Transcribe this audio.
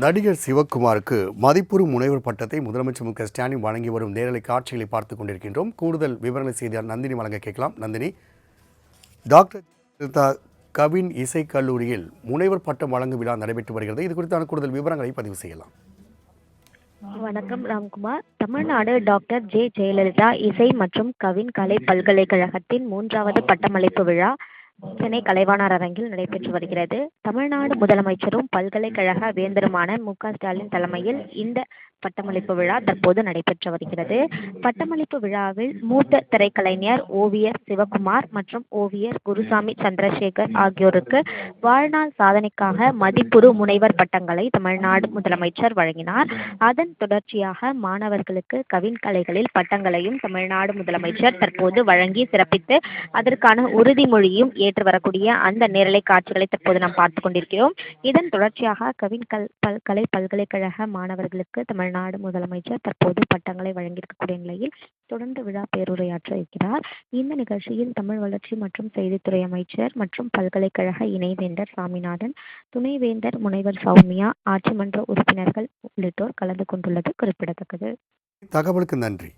நடிகர் சிவக்குமாருக்கு மதிப்புறு முனைவர் பட்டத்தை முதலமைச்சர் மு.க.ஸ்டாலின் வழங்கி வரும் நேரலை காட்சிகளை பார்த்துக் கொண்டிருக்கின்றோம். கூடுதல் விவரங்களை செய்தியாளர் நந்தினி வழங்க கேட்கலாம். நந்தினி, டாக்டர் கவின் இசைக் கல்லூரியில் முனைவர் பட்டம் வழங்கும் விழா நடைபெற்று வருகிறது. இது குறித்தான கூடுதல் விவரங்களை பதிவு செய்யலாம். வணக்கம் ராம்குமார். தமிழ்நாடு டாக்டர் ஜெயலலிதா இசை மற்றும் கவின் கலை பல்கலைக்கழகத்தின் 3வது பட்டமளிப்பு விழா சென்னை கலைவாணர் அரங்கில் நடைபெற்று வருகிறது. தமிழ்நாடு முதலமைச்சரும் பல்கலைக்கழக வேந்தருமான மு.க.ஸ்டாலின் தலைமையில் இந்த பட்டமளிப்பு விழா தற்போது நடைபெற்று வருகிறது. பட்டமளிப்பு விழாவில் மூத்த திரைக்கலைஞர் ஓவியர் சிவக்குமார் மற்றும் ஓவியர் குருசாமி சந்திரசேகர் ஆகியோருக்கு வாழ்நாள் சாதனைக்காக மதிப்புறு முனைவர் பட்டங்களை தமிழ்நாடு முதலமைச்சர் வழங்கினார். அதன் தொடர்ச்சியாக மாணவர்களுக்கு கவின் கலைகளில் பட்டங்களையும் தமிழ்நாடு முதலமைச்சர் தற்போது வழங்கி சிறப்பித்து அதற்கான உறுதிமொழியும் ஏற்று வரக்கூடிய அந்த நேரலை காட்சிகளை தற்போது நாம் பார்த்து கொண்டிருக்கிறோம். இதன் தொடர்ச்சியாக கவின் கலை பல்கலைக்கழக மாணவர்களுக்கு தமிழ்நாடு முதலமைச்சர் தற்போது பட்டங்களை வழங்கியிருக்கக்கூடிய நிலையில் தொடர்ந்து விழா பேருரையாற்ற இருக்கிறார். இந்த நிகழ்ச்சியில் தமிழ் வளர்ச்சி மற்றும் செய்தித்துறை அமைச்சர் மற்றும் பல்கலைக்கழக இணைவேந்தர் சாமிநாதன், துணைவேந்தர் முனைவர் சௌமியா, ஆட்சி மன்ற உறுப்பினர்கள் உள்ளிட்டோர் கலந்து கொண்டுள்ளது குறிப்பிடத்தக்கது. தகவலுக்கு நன்றி.